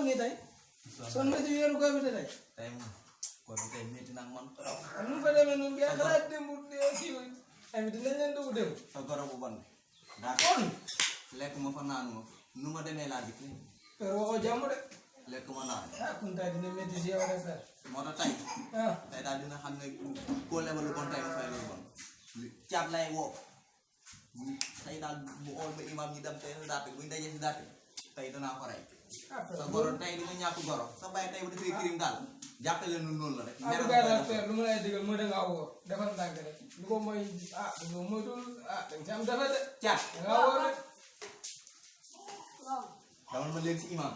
def nii tey. sonn nga ci weeru koor bi tey. tey moom koor bi tey métti na ak man trop. am nu mu fa demee noonu nga xalaat démb kii ay dinañ leen dugg démb. sa goro bu bon daa kon. lekk ma fa naanu ma nu ma demee laa dikk. pero waxoo jàmm de. lekk ma naan. ah kon tey dina métti si yow rek moo tax tey. ah tey daal dina xam ne koo lebal lu bon tey ma fay lu bon. caat lay woo. tey daal bu xool ba imam ñi dem tey na daate buñ dajee si daate tey danaa ko rey. sa goro tey di nga ñàkk goro sa bàyyi tey bu defee kirim daal jàppale nu noonu la rek. en tout cas daal père lu ma lay digal mooy da ngaa wóor defal ndànk rek lu ko mooy moom moytul dañ si am dafa de. caat da ngaa wóor rek. dama ma léegi si imam.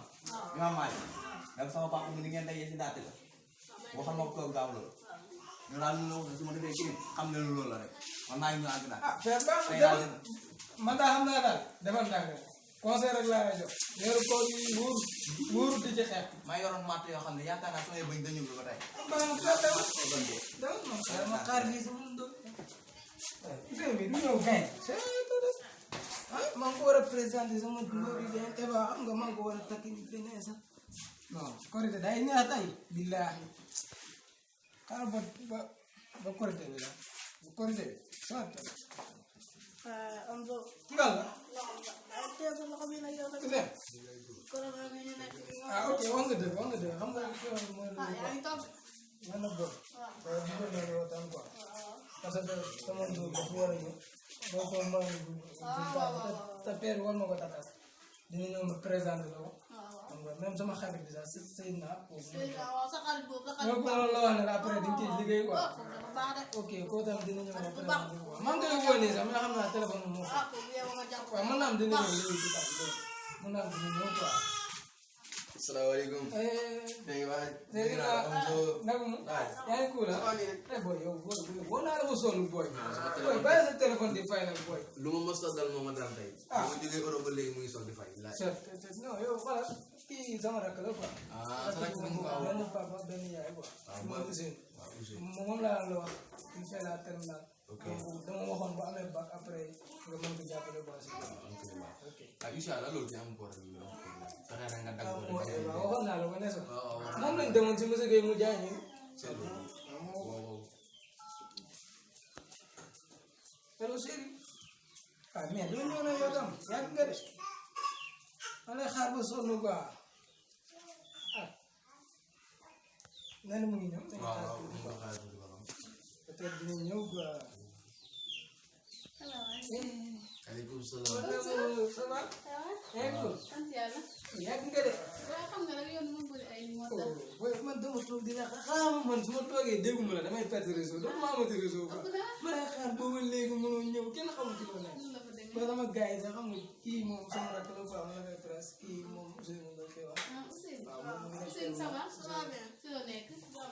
imam Malick. dem sama papa mi ni ngeen dajee si daate la. waxal ma ko toog gaaw loolu. ñu daal ñu la wax ne su ma defee kirim xam ne loolu la rek man maa ngi ñëw àgg daal. père baax tey na daal man daa xam naa daal defal ndànk rek conseil rek laa lay jox. weeru koor yi wóorut di ci xeex. maa yoroon matt yoo xam ne yaakaar naa samay bëñ dañu ba tey. ma xaar lii si mun doon. bi du ñëw gain. maa ngi ko war a présenté sama góor yi de Eva xam nga maa ngi ko war a takki beneen sax. non korite day neex tey. billaahi. xaaral ba korite bi la. bu korite bi soit. ngal la. ok wax nga dëgg xam nga mooy man na bor dugal na loo tam quoi parce que sama ndoor dafa war a ñëw boo ko mën ta père war ma ko takkal dina ñëw ma présenté la ko xam nga même sama xarit bi sax sëy naa moo ko la wax ne la après di nga ciy liggéey quoi ok koo tam dina ñëw ma présenté quoi man koy woo nii sax mais xam naa téléphone moo fa waaw mën naa am dina ñëw léegi ci tam mën naa am dina ñëw quoi Assalamualaikum. Ngi waay. Léegi nag mu yaa ngi cool boy yow boo naa la ma sonn boy boy bàyyi sa téléphone di fay nag boy Lu ma mës a dal moo ma dal tey. Ma jógee Europe ba léegi mu ngi soog di fay. non yow voilà kii sama rakk la quoi Sa rakk moom benn papa benn yaay quoi moom Ousseynou moom laa la wax il fait la terminale donc dama waxoon ba amee bac après nga mën ko jàppale quoi si ok Inch'Allah loolu ci am problème la. Fexe na nga dagg ko rek. waxoon naa la ko ne sax moom lañ demoon si monsieur Gueye mu jaay ñu hello chéri mais doo ñëw na yow tam yàgg nga de ma lay xaar ba sonn quoi nee na mu ngi ñëw peut-être dina ñëw quoi Aleykum salaam. ça va yàgg nga de man dama toog di la xaar man su ma toogee dégguma la damay perte réseau dama ma amati réseau quoi ma lay xaar booba léegi mënoo ñëw kenn xamul ci loo nekk ba sama gars yi sax xam nga kii moom sama rakk la quoi ma lay presse kii moom Ousseynou la koy wax waaw moom mu ngi nekk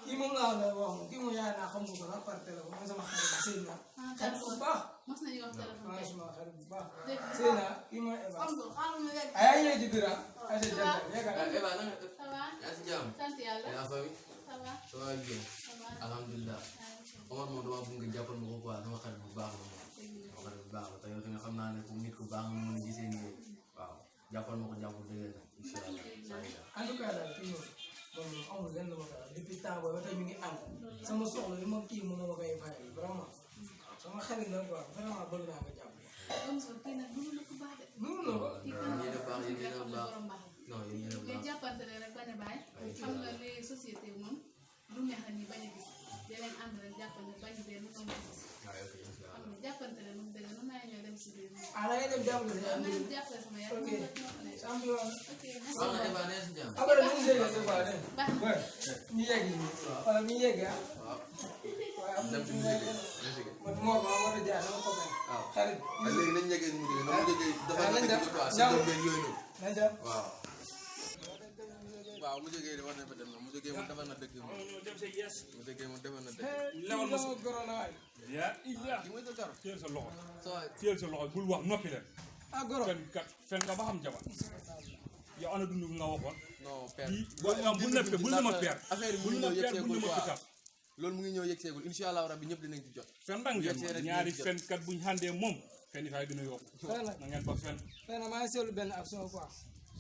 kii moom laa la wax moom kii moom yaay naa xam nga ko sax par téléphone mooy sama xarit Seyna xarit bu baax franchement xarit bu baax Seyna kii mooy Eva ay ñëw ci biir ay sa jàngal Eva na nga def? Yaa si jàmm? Yaa famille? Ça va bien. Alhamdulillah. Omar moom dama bëgg nga jàppal ma ko quoi sama xarit bu baax la moom. Sama xarit bu baax la te yow tamit xam naa ne ku nit ku baax nga mën a gisee nii waaw jàppal ma ko jàpp dëgg la inch'Allah. en tout cas daal kii moom amul lenn lu ma koy wax depuis temps boobu ba tey mi ngi ànd sama soxla li ma kii mën na ma koy fayal vraiment sama xarit la quoi vraiment bëgg naa ko jàpp. mënu na ko. yéen a baax yéen a baax non yéen a baax. jàppante ne rek bañ a bàyyi xam nga les sociétés moom lu neex la ni bañ a gis deneen ànd rek jàppante bañ benn moom gis xam nga jàppante ne moom dëgg mën naa ñëw dem si biir moom da ngay dem jàppale si am na jàppale sama yaay ok champion ok waaw na Eva nee si jàmm. après ñu ngi yegg quoi ñu yegg wala ñu yegg waaw. waaye am na dem ci mu jógee man moo ko war a jaar dama ko bañ waaw xarit léegi nañ njëkkee mu jógee na mu jógee dafa nañ dem quoi si dem beeg yooyu noonu nañ dem waaw waaw mu jógee war na fa dem na mu jógee mu defal na dëkk mu jógee mu defal na dëkk lewal ma sama corona waay ki mooy sa karo teel sa loxo sa waay teel sa loxo bul wax noppi leen goro fen nga ba xam jabar yow ana dund nga waxoon non père bul neppe bul ma père affaire yi mu ngi ñëw yegseegul quoi loolu mu ngi ñëw yegseegul incha allah rabbi ñëpp dinañ ci jot fen dang ngeen ñaari fenkat buñ xàndee moom fen yi fay gën a yokku na ngeen ba fen maa ngi seetlu benn action quoi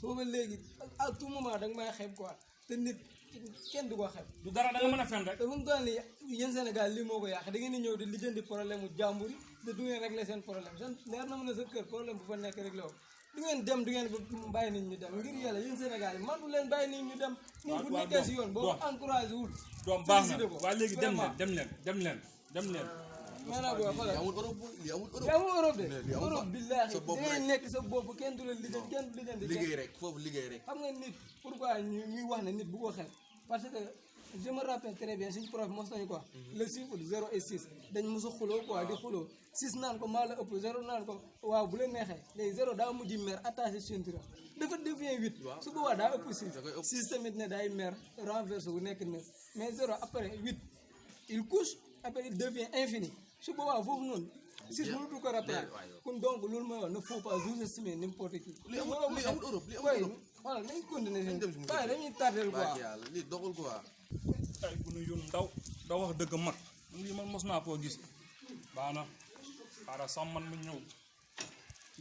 soo ba léegi à tout moment da nga may xeeb quoi te nit kenn du ko xeeb. du dara da nga mën a fen rek. te fu mu toll nii yéen Sénégal lii moo ko yàq da ngeen di ñëw di lijjanti problème mu jàmbur yi te du ngeen régler seen problème seen leer na mën a sa kër problème bu fa nekk réglé wu du ngeen dem du ngeen bàyyi nit ñu dem ngir yàlla yéen Sénégal yi man du leen bàyyi nit ñu dem. nit bu nekkee si yoon boo ko encouragé wul. doom baax na waaye léegi dem leen. maanaam boo xoolal amul Europe li amul Europe. yaa ngi Europe de. mais amul Europe billaahi sa bopp da ngay rek. nekk sa bopp kenn du la lijjanti kenn du lijjanti. liggéey rek foofu liggéey rek. xam nga nit pourquoi ñuy wax ne nit bu ko xel parce que je me rappelle très bien suñu prof mos nañu quoi le chiffre 0 et 6 dañ mos a xuloo quoi di xuloo 6 naan ko maa la ëpp 0 naan ko waaw bu la neexee léegi 0 daa mujj mer attaché ceinture dafa devient 8 su boobaa daa ëpp 6 6 tamit ne day mer renverse bu nekk 9 mais 0 après 8 il couche après il devient infini su boobaa foofu noonu 6 mënatu ko rappel kon donc loolu mooy wax ne faut pas sous-estimer n'importe qui. li amul Europe li amul Europe. voilà nañ continuer seen waaye dañuy tardel quoi. yàlla lii doxul quoi. ay bu nu yoon ndaw wax dëgg mag lii man mos naa koo gis baax na xaaral sam man mu ñëw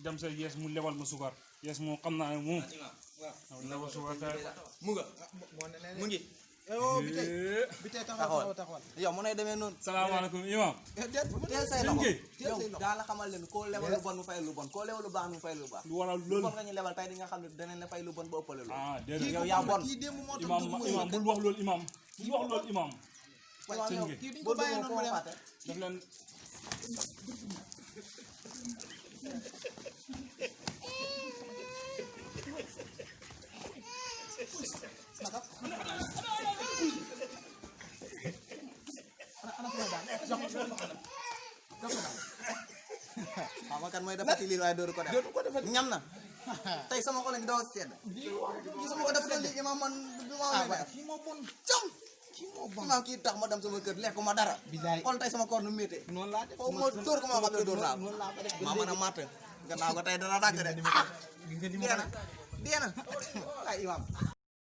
dem sa yees mu lebal ma sukar yees moo xam naa ne moom lebal sukar kay mu ngi bi tey taxawal yow mu nay demee noonu salaamaaleykum imam teel say loxo yow daa la xamal leen koo lebal lu bon mu fay lu bon koo lebal lu baax mu fay lu baax lu waral lu loolu bon nga ñu lebal tey di nga xam ne danañ la fay lu bon ba ëppale lu ah déedéet yow yaa bon imam bul wax loolu imam bul wax loolu imam yow boo duggoon koo fàtte daf leen xaw ma kan mooy defati lii waaye dooru ko def ñam na tey sama xol ngi daw a sedd gisuma ko def lii imam man du ma wax kii moo bon cam kii moo bon. imam kii tax ma dem sama kër lekk ma dara xool tey sama koor nu méttee noonu laa def foofu ma dóor ko ma xam ne dóor naa noonu laa ko def maa mën a màtt gannaaw ko tey dana dàgg de nga ni deena ay imam